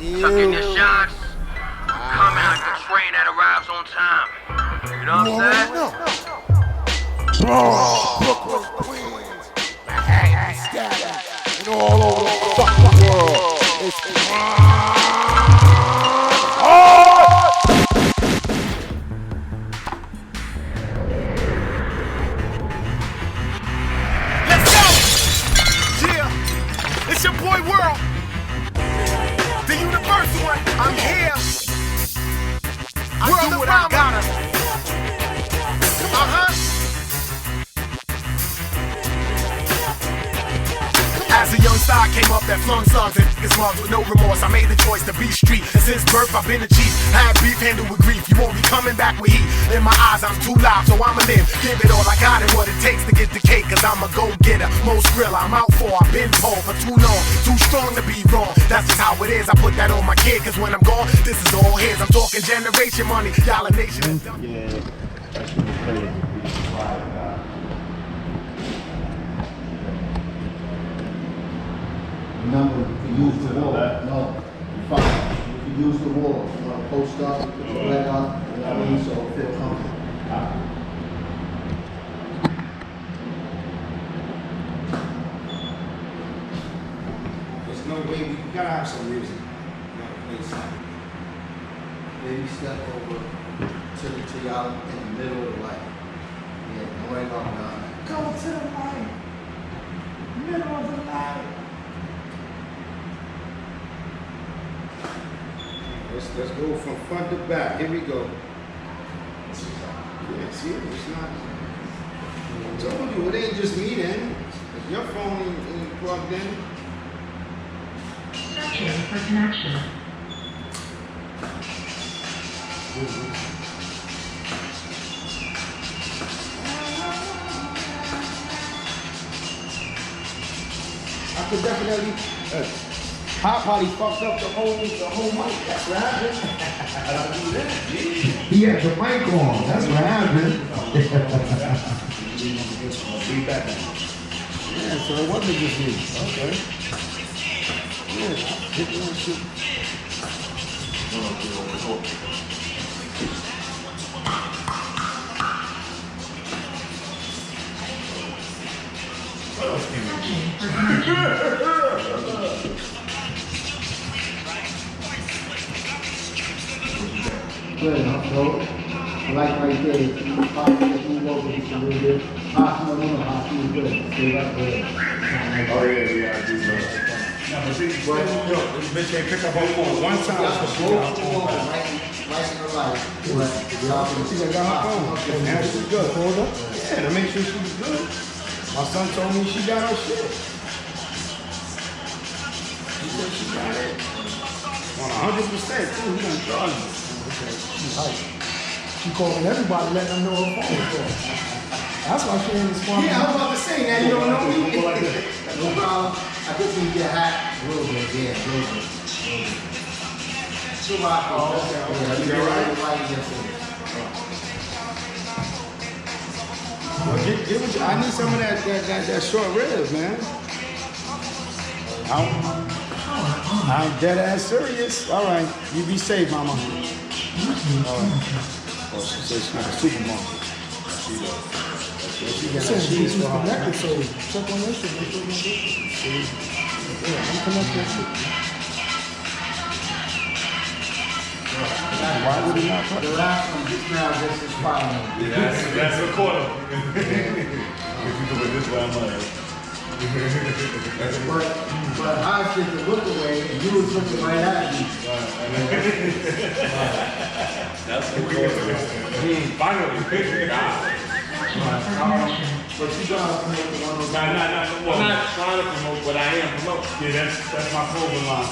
Tucking your shots, coming like the train that arrives on time. You know what I'm saying? Brooklyn, Queens, Manhattan, Staten, and all over the fucking world. It's Let's go! Yeah, it's your boy World. The universal one. I'm here. I do what I gotta. As a young star, came up that flung songs and niggas mugs with no remorse. I made the choice to be street, and since birth I've been a chief. Had beef, handled with grief. You won't be coming back with heat. In my eyes, I'm too loud, so I'ma live. Give it all I got and what it takes to get the cake. Cause I'm a go-getter, most real I'm out for. I've been told for too long, too strong to be wrong. That's just how it is. I put that on my kid, cause when I'm gone, this is all his. I'm talking generation money. Y'all a nation. Yeah, that's crazy. Remember, you can use the wall. No, you're fine. You can use the wall. You want to post up, put your leg up, you know what I mean, so feel comfortable. There's no way, we gotta have some music. You gotta play something. Maybe step over to y'all in the middle of the light. Yeah, don't worry about that. Go to the light. Middle of the light. Let's go from front to back. Here we go. Yeah, see, it's not. I told you, it ain't just me then. If your phone ain't plugged in. Searching for connection. I could definitely. Hot Potty fucked up the whole mic. That's what happened. He had the mic on. That's what happened. Yeah, so it wasn't just me. Okay. Yeah, hit me on shit. Good enough, so like right there, you probably just move over just a little bit. Hot, no, good. Stay right there. Oh yeah, I do that. No, but see, yo, this bitch ain't pick up her phone one time. Y'all both move over right in the light. Y'all can She got her phone. Now she's good. Hold up. Yeah, to make sure she was good. My son told me she got her shit. She said she got it. On 100% too. He done charge me. She's hype. She calling everybody, letting them know her phone is off. That's why she ain't responding. Yeah, I was about to say that. You don't know me. No problem. I just need to get hot a little bit. Yeah, a little bit. Too hot. Oh, okay. Yeah, you get right in the light yesterday. Well, get what you, I need some of that short rib, man. I'm dead ass serious. All right, you be safe, mama. All right. Oh, she said she's not a supermarket. She got cheese for her. Connected, so check on that shit. Make sure it's good. Yeah, I'm connected that shit. Why would he not put The last one just now just inspired me. Yeah, that's a quarter. If you do it this way, I'm like. But I should to look away and you was looking right at me. That's a quarter. Finally, God. But you gotta promote the one of those. I'm not trying to promote, but I am promoting. Yeah, that's my clothing line.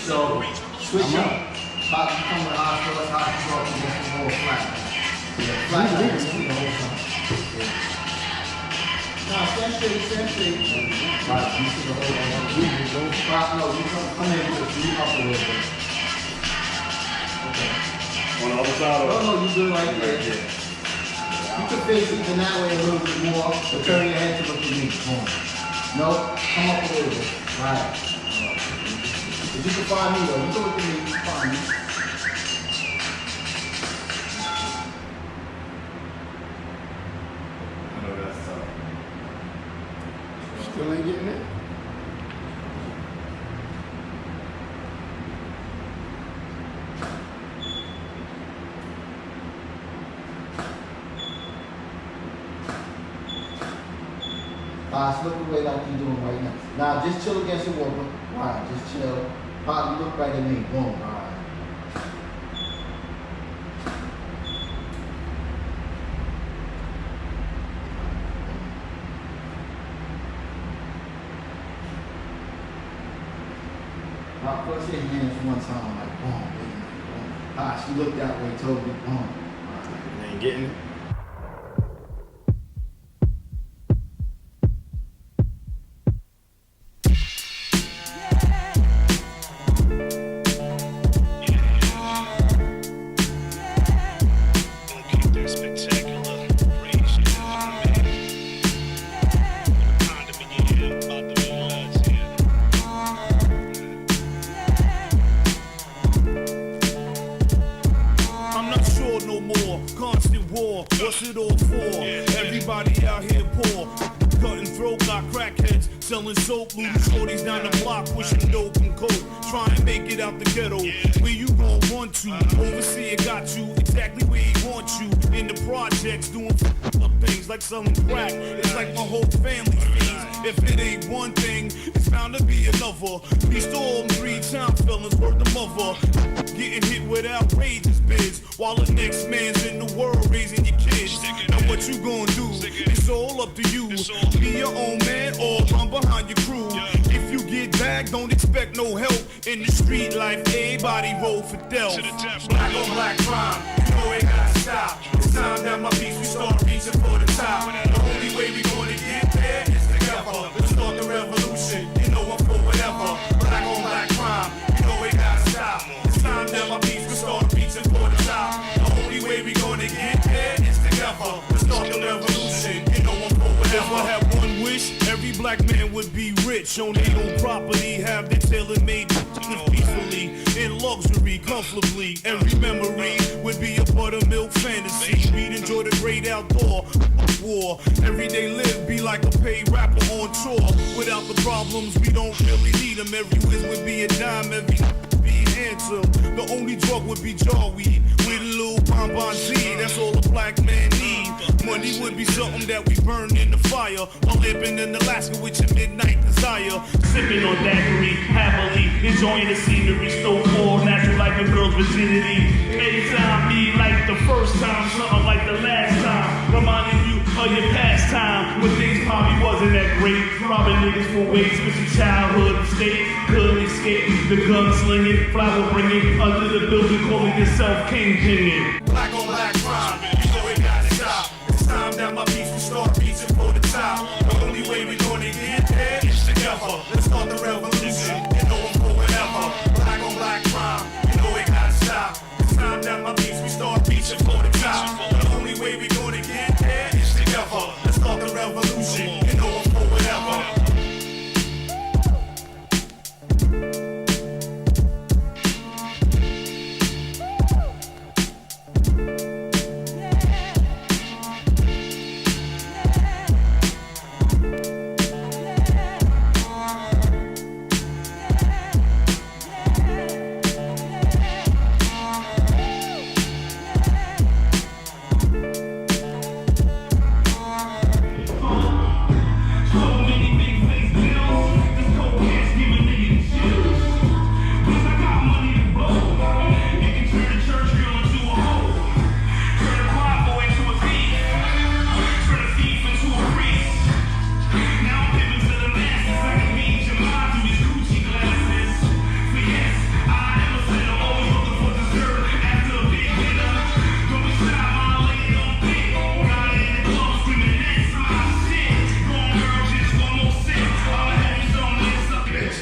So switch up. Hot you come with hot sauce, hot you go up and get the whole flat. Yeah, flat the whole time. Nah, stand straight. Right, you see the whole thing. Don't stop, no, you come in with the up a little bit. Okay. On the other side of No, you do it right there. You can face it in that way a little bit more, but turn your head to look at me. Boom. No, come up a little bit. Right. But you can find me though. You can look at me, you can find me. I know that's tough. Still ain't getting it? Look away like you're doing right now. Now just chill against the wall. Alright, just chill. Pop, you look right at me. Boom. Alright. Pop, put your hands one time like boom, baby. Boom. Ah, she looked that way, told me boom. Alright. You ain't getting it? What's it all for? Everybody out here poor, cutting throat, got crackheads selling soap, moving shorties down the block, pushing dope and coke, trying to make it out the ghetto. Where you gon' want to? Overseer got you exactly where he wants you. In the projects, doing up things like selling crack. It's like my whole family's things. If it ain't one thing, it's bound to be another. These all them 3-time felons, word the mother. Getting hit with outrageous bids, while the next man's in the world raising your kids. Now what you gonna do? It's all up to you. Be your own man or run behind your crew. If you get back, don't expect no help. In the street life, everybody roll for death. Black on black crime, you know it gotta stop. It's time that my beats, we start reaching for the top. The only way we gonna get there is together. Let's start the revolution, you know I'm for whatever. Black on black crime, you know it gotta stop. It's time that my beats, we start reaching for the top. The only way we gonna get there is together. Let's start the revolution, you know I'm for whatever. If I had one wish, every black man would be rich, own their own property, have their tailor-made peacefully, in luxury, comfortably. Every memory would be a buttermilk fantasy. We'd enjoy the great outdoor war. Everyday live be like a paid rapper on tour. Without the problems, we don't really need them. Every whiz would be a dime, every be handsome. The only drug would be jar weed with a little bonbon Z. That's all a black man need. Money would be something that we burn in the fire while living in Alaska with your midnight desire. Sipping on daiquiri, happily enjoying the scenery, still full natural like a girl's virginity. Anytime be like the first time, something like the last time, reminding you of your past time when things probably wasn't that great. Robbing niggas for ways, missing childhood mistake, couldn't escape the gun slinging, flower bringing under the building, calling yourself kingpin. Black on black crime, you know it gotta stop. It's time that my beats will start reaching for the top. The only way we gonna get there is together. Let's start the revolution, you know I'm for whatever. Black on black crime, you know it gotta stop. It's time that my beats will start reaching for the top. The only way we gonna get there is together. Let's start the revolution, you know I'm for whatever.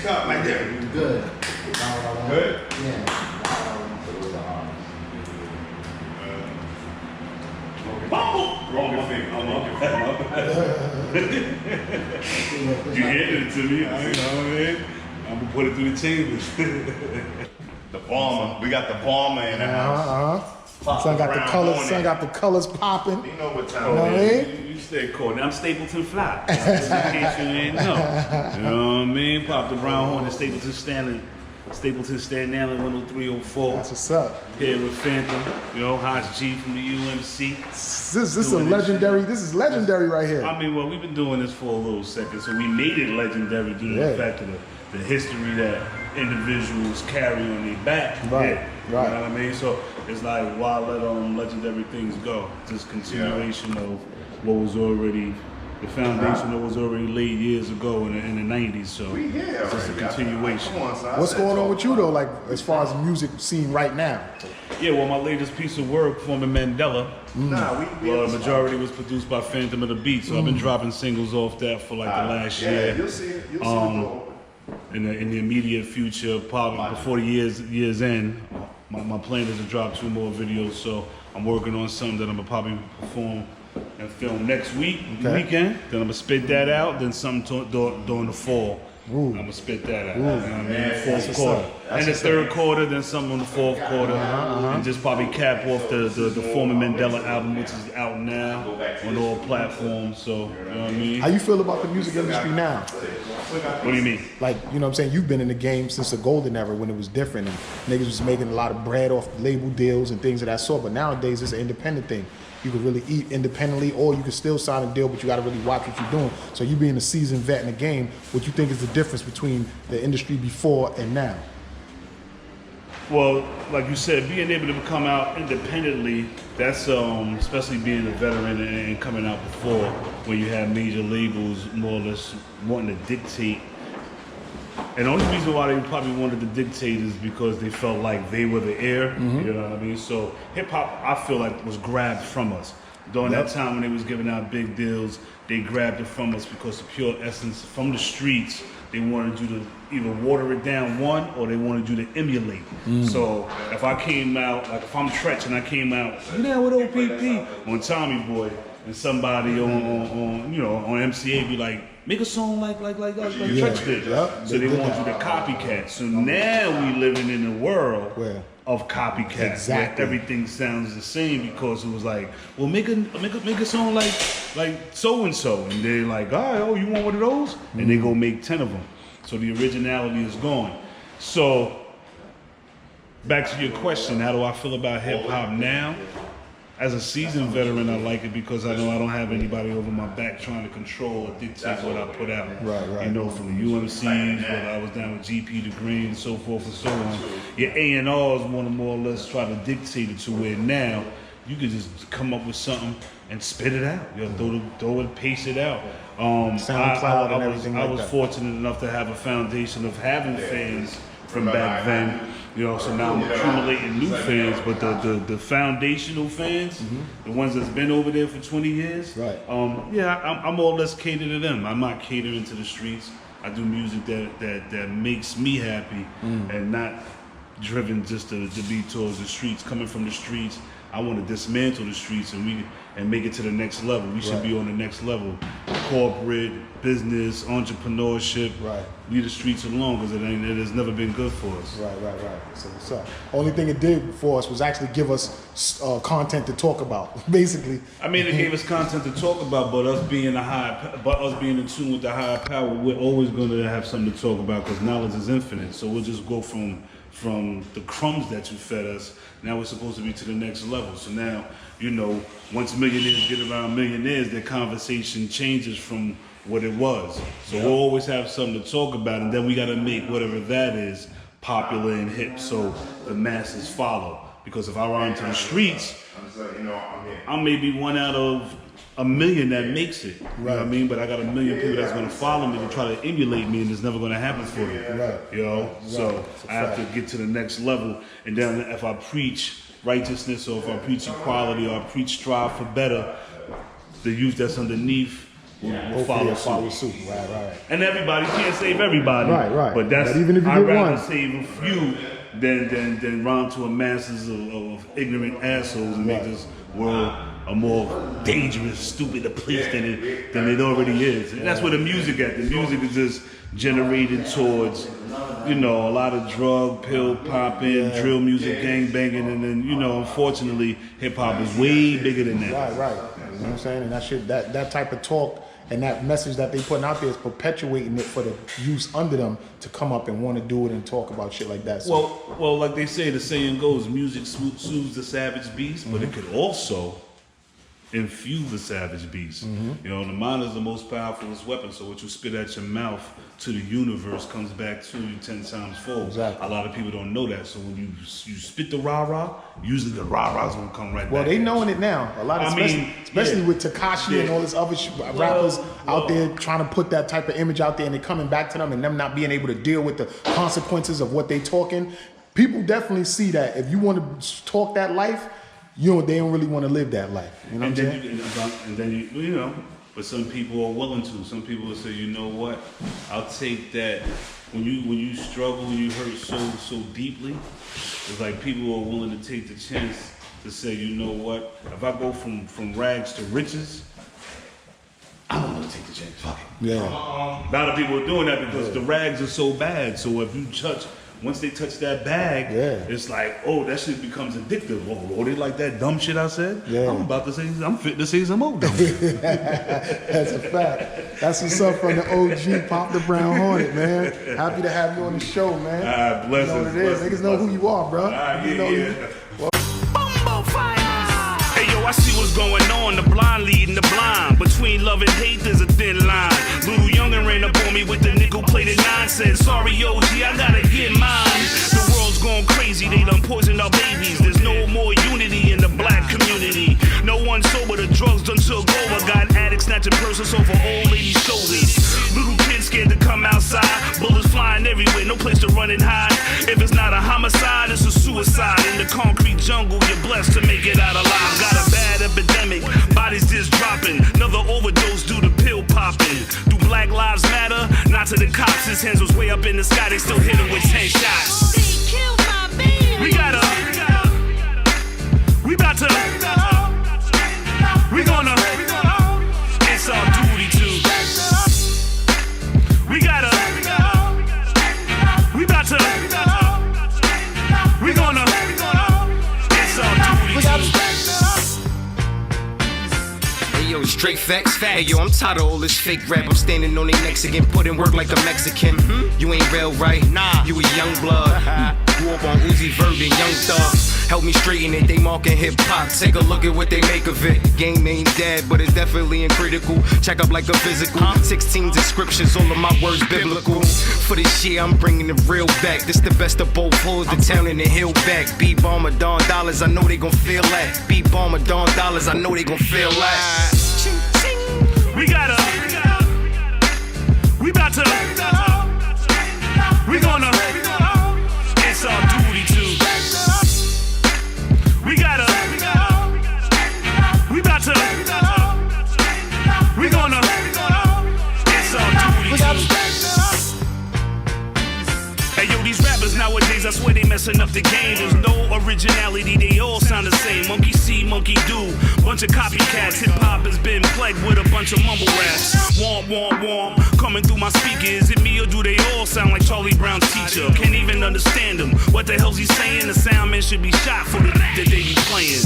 Stop right there. Good. Good? Yeah. Wrong thing. You handed it to me. You know what I mean? I'm gonna put it through the chambers. The bomber. We got the bomber in the house. Son got the colors. Son got the colors popping. You know what time You know what I it is. mean? You stay cool. I'm Stapleton Fly. In case you didn't know. You know what I mean? Popdabrownhornet, Stapleton Staten Island 10304. That's what's up. Here with Phantom. You know, HassG from the UMC. This is a legendary. This is legendary right here. I mean, well, we've been doing this for a little second, so we made it legendary due to the fact of the history that individuals carry on their back. Right, You know what I mean? So it's like, why let legendary things go? Just continuation of what was already, the foundation that was already laid years ago in the 90s. So it's just a continuation. What's going on with you though, like as far as the music scene right now? Yeah, well, my latest piece of work, Forming Mandela, well, the majority was produced by Phantom of the Beat, so I've been dropping singles off that for like the last year. You'll see it. You'll see it. In the immediate future, probably before the year's end, my plan is to drop 2 more videos. So I'm working on something that I'm gonna probably perform and film next weekend. Then I'm gonna spit that out. Then something during the fall. I'm gonna spit that out. You know what I mean? Fourth quarter. And the third quarter, then something on the fourth quarter. And just probably cap off the Forming Mandela album, which is out now on all platforms. So, you know what I mean? How you feel about the music industry now? What do you mean? Like, you know what I'm saying? You've been in the game since the golden era when it was different and niggas was making a lot of bread off label deals and things of that sort. But nowadays it's an independent thing. You can really eat independently, or you can still sign a deal, but you got to really watch what you're doing. So you being a seasoned vet in the game, what you think is the difference between the industry before and now? Well, like you said, being able to come out independently, that's especially being a veteran and coming out before, when you have major labels more or less wanting to dictate. And the only reason why they probably wanted to dictate is because they felt like they were the heir. You know what I mean? So hip hop, I feel like, was grabbed from us. During that time when they was giving out big deals, they grabbed it from us because the pure essence from the streets, they wanted you to either water it down, one, or they wanted you to emulate. So if I came out, like if I'm Tretch and I came out, you know, with OPP on Tommy Boy, and somebody on you know, on MCA be like, make a song like Tretch did. So they want you to copycat. So now we living in a world of copycats where everything sounds the same, because it was like, well, make a song like so and so, and they're like, all right, oh, you want one of those? And they go make 10 of them. So the originality is gone. So back to your question, how do I feel about hip hop now? As a seasoned veteran, I like it because I know I don't have anybody over my back trying to control or dictate what I put out. You know, from the UMCs, whether I was down with GP the Green, and so forth and so on. Your A&Rs want to more or less try to dictate it to where now you can just come up with something and spit it out. You know, throw it, pace it out. SoundCloud and everything I like was that. fortunate enough to have a foundation of having fans from back then. You know, so now I'm accumulating new fans, but the foundational fans, the ones that's been over there for 20 years, I'm more or less catered to them. I'm not catering to the streets. I do music that makes me happy and not driven just to be towards the streets. Coming from the streets, I want to dismantle the streets and make it to the next level. We should be on the next level. Corporate, business, entrepreneurship. Leave the streets alone, because it has never been good for us. So what's up? Only thing it did for us was actually give us content to talk about, basically. I mean, it gave us content to talk about, but us being in tune with the higher power, we're always going to have something to talk about, because knowledge is infinite. So we'll just go from the crumbs that you fed us. Now we're supposed to be to the next level. So now, you know, once millionaires get around millionaires, their conversation changes from what it was. So we'll always have something to talk about, and then we got to make whatever that is popular and hip so the masses follow. Because if I run to the streets, I may be one out of a million that makes it. You know what I mean? But I got a million people that's going to follow me to try to emulate me, and it's never going to happen for me. You know? So I have to get to the next level. And then if I preach righteousness, or if I preach equality, or I preach strive for better, the youth that's underneath will follow suit. And everybody can't save everybody. But that's, even if you I'd get rather one, save a few than run to a masses of ignorant assholes and make this world a more dangerous, stupider place than it already is. And that's where the music at. The music is just generated towards, you know, a lot of drug, pill popping, drill music, gang banging, and then, you know, unfortunately, hip hop is way bigger than that. Right. You know what I'm saying? And that shit, that type of talk and that message that they putting out there is perpetuating it for the youth under them to come up and want to do it and talk about shit like that. So, Well, like they say, the saying goes, music soothes the savage beast, but it could also infuse the savage beast. You know, the mind is the most powerful weapon, so what you spit at your mouth to the universe comes back to you 10 times fold. Exactly. A lot of people don't know that, so when you spit the rah-rah, usually the rah-rah's gonna come right back. well, they knowing it now. A lot of, especially with Tekashi and all this other rappers out there trying to put that type of image out there, and it coming back to them and them not being able to deal with the consequences of what they talking. People definitely see that if you want to talk that life, they don't really want to live that life. You know what I'm saying? And then you know, but some people are willing to. Some people will say, you know what, I'll take that. When you struggle, when you hurt so deeply, it's like people are willing to take the chance to say, you know what, if I go from rags to riches, I don't want to take the chance. Fuck it. Yeah. A lot of people are doing that because the rags are so bad. So if you once they touch that bag, it's like, oh, that shit becomes addictive. Oh, they like that dumb shit I said? Yeah. I'm fit to say some more dumb shit. That's a fact. That's what's up from the OG Popdabrownhornet, man. Happy to have you on the show, man. Blessings. You know what it is. Niggas know who you are, bro. You know you. Hey, yo, I see what's going on. The blind leading the blind. Between love and hate, there's a thin line. Little youngin' ran up on me with the nickel-plated nonsense. Sorry, OG, I gotta get mine. The world's going crazy. They done poisoned our babies. There's no more unity in the black community. No one sober. The drugs done took over. Got addicts snatching purses off of old ladies' shoulders. Little kids scared to come outside. Bullets flying everywhere. No place to run and hide. If it's not a homicide, it's a suicide. In the concrete jungle, you're blessed to make it out alive. Got a bad epidemic, bodies just dropping. Another overdose due to pill popping. Do Black Lives Matter? Not to the cops. His hands was way up in the sky. They still hit him with 10 shots. They killed my baby. We about to. It's our duty to. We about to. It's our duty to. Yo, straight facts, hey yo, I'm tired of all this fake rap. I'm standing on their necks again, putting work like a Mexican. You ain't real, right? Nah, you a young blood. Grew up on Uzi Vert and Young Thug. Help me straighten it, they marking hip hop. Take a look at what they make of it. Game ain't dead, but it's definitely in critical. Check up like a physical. 16 descriptions, all of my words biblical. For this year, I'm bringing the real back. This the best of both hoods, the town and the hill back. B-Bomber, Don Dollars, I know they gon' feel that. B-Bomber, Don Dollars, I know they gon' feel that. We about to. It's our duty to. We about to. It's our duty to. Hey yo, these rappers nowadays, I swear they messing up the game. There's no originality, they all sound the same. Monkey see, monkey do. Bunch of copycats. Hip hop has been plagued with a bunch of mumble raps. Womp, womp, womp. Coming through my speakers. Is it me or do they all sound like Charlie Brown's teacher? Can't even understand him. What the hell's he saying? The sound man should be shot for the that they be playing.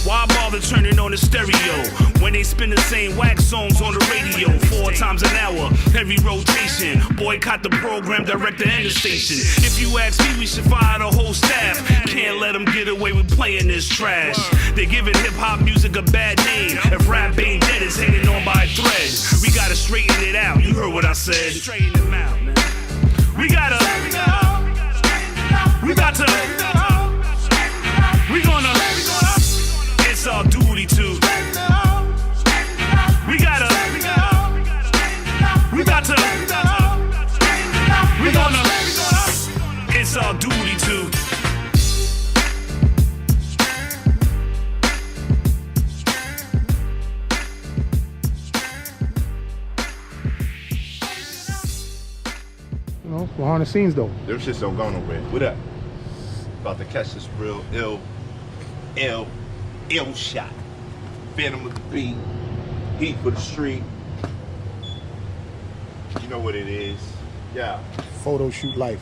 Why bother turning on the stereo when they spin the same whack songs on the radio 4 times an hour? Heavy rotation. Boycott the program, director and the station. If you ask me, we should fire the whole staff. Can't let them get away with playing this trash. They're giving hip-hop music a bad name. If rap ain't dead, it's hanging on by a thread. We gotta straighten it out. You heard what I said. Straighten them out, man. We about to. It's our duty to. We about to. It's our duty to. Behind the scenes though. Them shits don't go nowhere. What up? About to catch this real ill shot. Phantom of the beat, heat for the street. You know what it is. Yeah. Photoshoot life.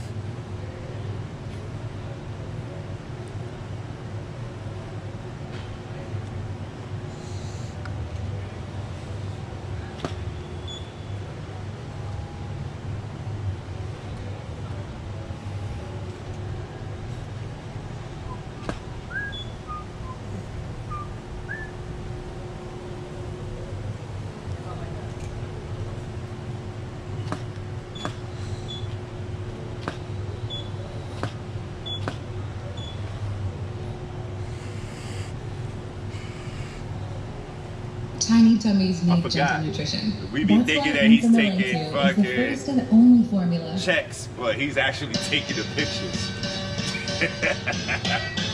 Tiny tummies I need forgot. gentle nutrition. We be thinking that he's taking the first and only formula. checks, but he's actually taking the pictures.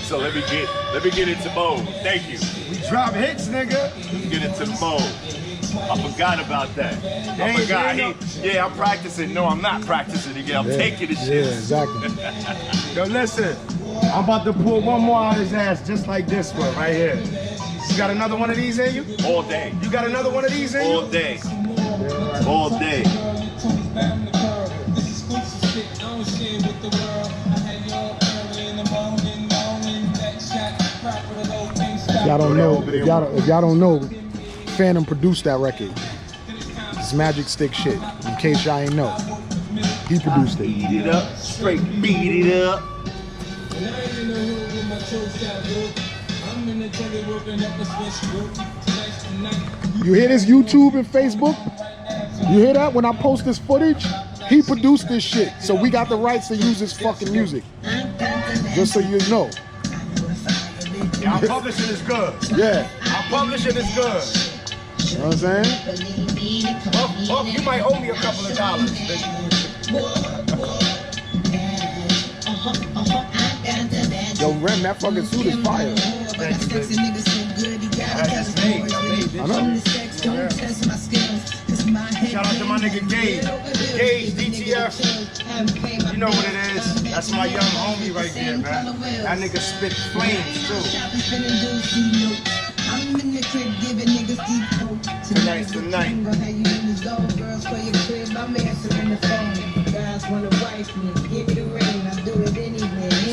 So let me get into mode. Thank you. We drop hits, nigga. Let's get into mode. I forgot about that. I forgot. Yeah, I'm practicing. No, I'm not practicing again. I'm taking the shit. Yeah, exactly. Yo, listen. I'm about to pull one more out his ass just like this one right here. You got another one of these in you? All day. You got another one of these in you? All day. All day. Y'all don't know. If y'all don't know, Phantom produced that record. It's Magic Stick shit. In case y'all ain't know, he produced it. Beat it up. Straight beat it up. You hear this YouTube and Facebook? You hear that? When I post this footage, he produced this shit. So we got the rights to use his fucking music. Just so you know. Yeah, our publishing is good. Yeah. Our publishing is good. You know what I'm saying? Buff, you might owe me a couple of dollars. Yo, Rem, that fucking suit is fire. I know. Shout out to my nigga Gage. Gage, DTF. You know what it is. That's my young homie right there, man. That nigga spit flames, too. Tonight's the night.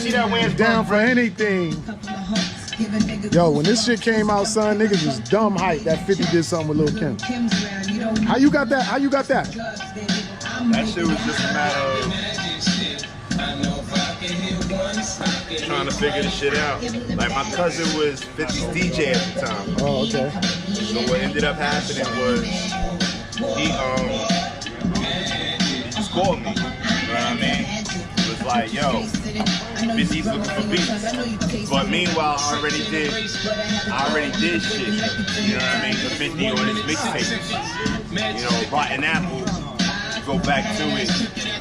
See that wind's Down for anything. Yo, when this shit came out, son, niggas was dumb hype that 50 did something with Lil' Kim. How you got that? How you got that? That shit was just a matter of trying to figure the shit out. Like my cousin was 50's DJ at the time. Oh, okay. So what ended up happening was he just called me. You know what I mean? It was like, yo, 50's looking for beats. But meanwhile, I already did shit. You know what I mean? For 50 on his mixtape. You know, Rotten Apple. Go back to it.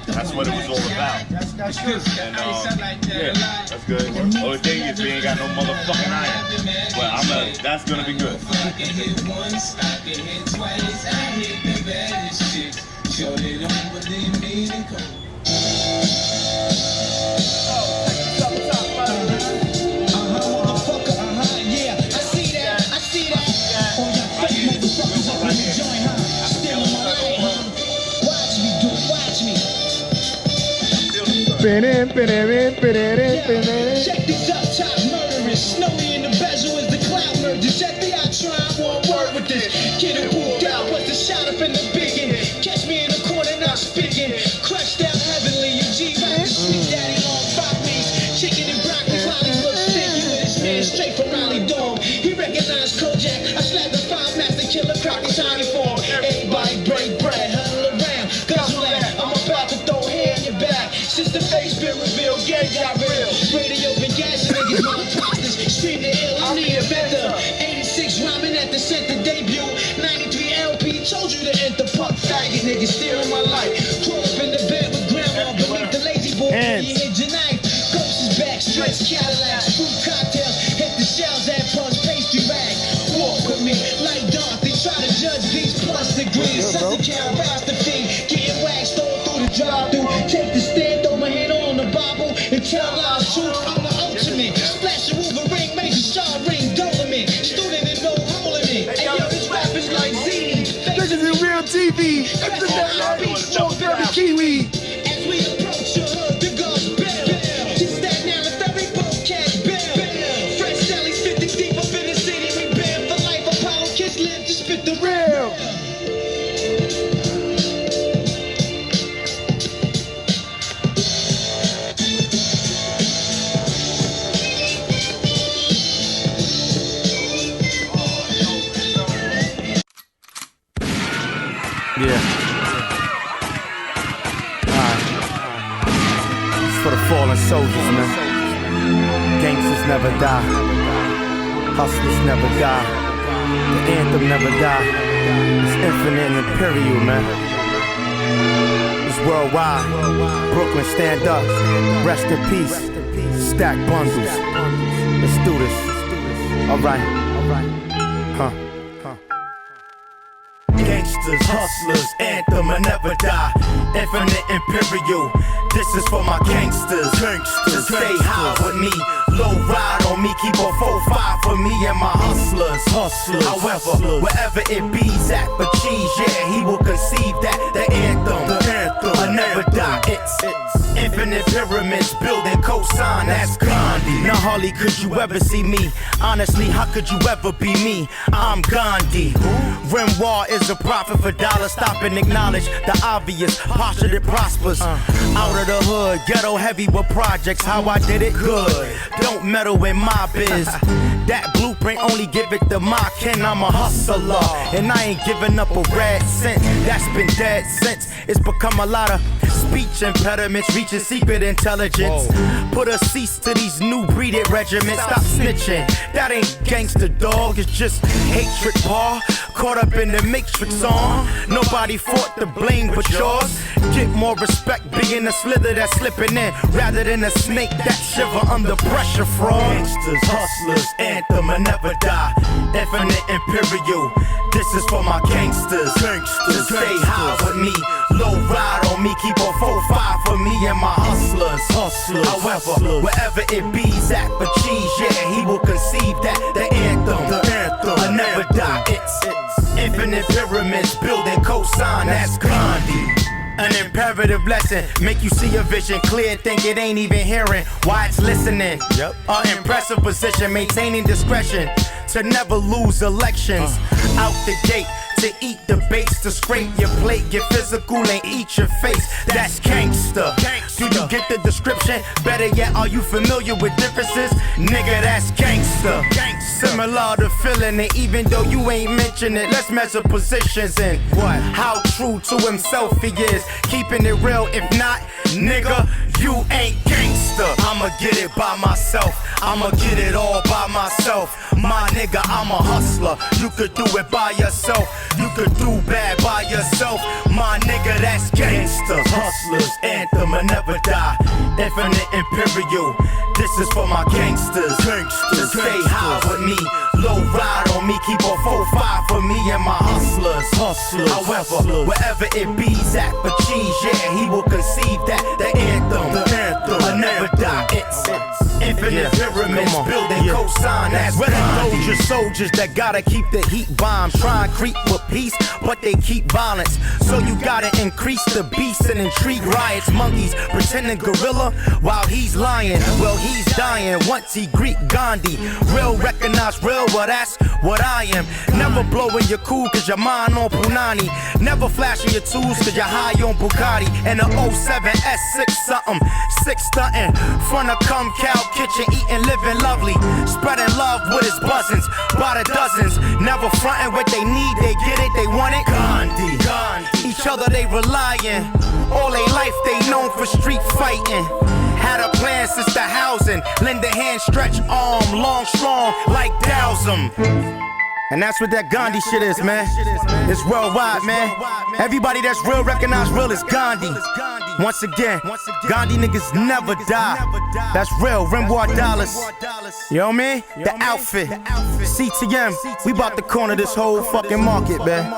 That's what it was all about. That's good. And yeah, that's good. Only thing is we ain't got no motherfucking iron. But that's gonna be good. Check these up top murderers. Snowy in the bezel is the cloud murder. Check the out trying one word with this. Kid who pooped out was the shot up in the biggin. Catch me in the corner not speaking. Crushed out heavenly. Your G-Rap, sweet daddy on five meats. Chicken and broccoli, Hollywood stinky with his man straight from Raleigh Dome. He recognized Kojak. I slapped the five master killer crocky tiny form. Everybody break bread, huddle around. Guzzle that. I'm about to throw hair in your back. Since the face been revealed, gang got real. Radio been gassing niggas, my imposters. Scream the ill, I'm the inventor. 86 rhyming at the center debut. 93 LP, told you to enter. Punk faggot niggas stealing my life. Crawl up in the bed with grandma beneath the lazy boy. You hit your knife. Ghosts is back, stretch Cadillacs, fruit cocktails. Hit the shells at punch pastry rag. Walk with me like Dorothy. Try to judge these plus degrees. Such a cow feed. Getting waxed all through the drive-through. Take the stand, throw my hand on the Bible, and tell lies truth. I'm the ultimate. Splash a Wolverine, major star ring, dolomite. Student and no hole in it. for the fallen soldiers, man. Gangsters never die. Hustlers never die. The anthem never die. It's infinite and imperial, man. It's worldwide. Brooklyn, stand up. Rest in peace. Stack bundles. Let's do this. Alright. Gangsters, hustlers, anthem will never die. Infinite imperial. This is for my gangsters. To stay high with me. Low ride on me, keep a 4-5 for me and my hustlers. However, wherever it be's at for cheese, yeah, he will conceive that the anthem will never die. It's infinite pyramids, building cosign, that's Gandhi. Now Harley, could you ever see me? Honestly, how could you ever be me? I'm Gandhi. Remmoi is a prophet for dollars. Stop and acknowledge the obvious. Posture that prospers. Out of the hood, ghetto heavy with projects. How I did it? Good. Don't meddle in my biz. That blueprint only give it to my kin. I'm a hustler, and I ain't giving up a red cent. That's been dead since. It's become a lot of speech impediments, reaching secret intelligence. Put a cease to these new breeded regiments. Stop snitching. That ain't gangster, dog. It's just hatred, paw. Caught up in the matrix on. Nobody fought the blame but yours. Get more respect being a slither that's slipping in, rather than a snake that shiver under pressure. Fraud. Gangsters, hustlers, anthem will never die. Infinite imperial. This is for my gangsters. To stay high with me. Low ride on me, keep a 4-5 for me and my hustlers. However, wherever it be's at for cheese, yeah, he will conceive that the anthem will never die. It's infinite pyramids, building cosign, that's Gandhi. An imperative lesson, make you see a vision clear, think it ain't even hearing why it's listening. An impressive position, maintaining discretion to never lose elections. Out the gate to eat the base, to scrape your plate, get physical and eat your face. That's gangster. Do you get the description? Better yet, are you familiar with differences? Nigga, that's gangster. Similar to feeling it, even though you ain't mention it. Let's measure positions and how true to himself he is. Keeping it real, if not, nigga, you ain't gangster. I'ma get it by myself. I'ma get it all by myself. My nigga, I'm a hustler. You could do it by yourself. You could do bad by yourself. My nigga, that's gangsters. Hustlers, anthem will never die. Infinite imperial. This is for my gangsters. To stay high with me. Low ride on me, keep a 4-5 for me and my hustlers. However, wherever it be's at for cheese, yeah, he will conceive that the anthem will never die. It's infinite pyramids, building cosign, that's Gandhi. Those soldiers that gotta keep the heat bombs, try and creep with peace, but they keep violence. So you gotta increase the beast and intrigue riots. Monkeys pretending gorilla while he's lying. Well, he's dying once he Greek Gandhi. Real recognize real, well that's what I am. Never blowing your cool cause your mind on Punani. Never flashing your tools cause you're high on Bugatti. And a 07 S6 something, 6 stunting. Front of Cum Cow kitchen, eating, living lovely. Spreading love with his buzzins by the dozens. Never fronting what they need, they get it, they want it. Gandhi. Each other they relying. All they life they known for street fighting. Had a plan since the housing. Lend a hand, stretch arm, long, strong, like Dowsum. And that's what that Gandhi shit is, man. It's worldwide, man. Everybody that's real recognize real is Gandhi. Once again, Gandhi niggas never die. That's real, Remmoi dollaz. You know what I mean? The outfit. CTM, we about to corner this whole fucking market, man.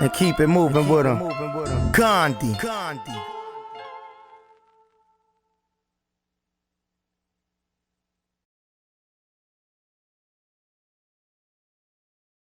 And keep it moving with them. Gandhi.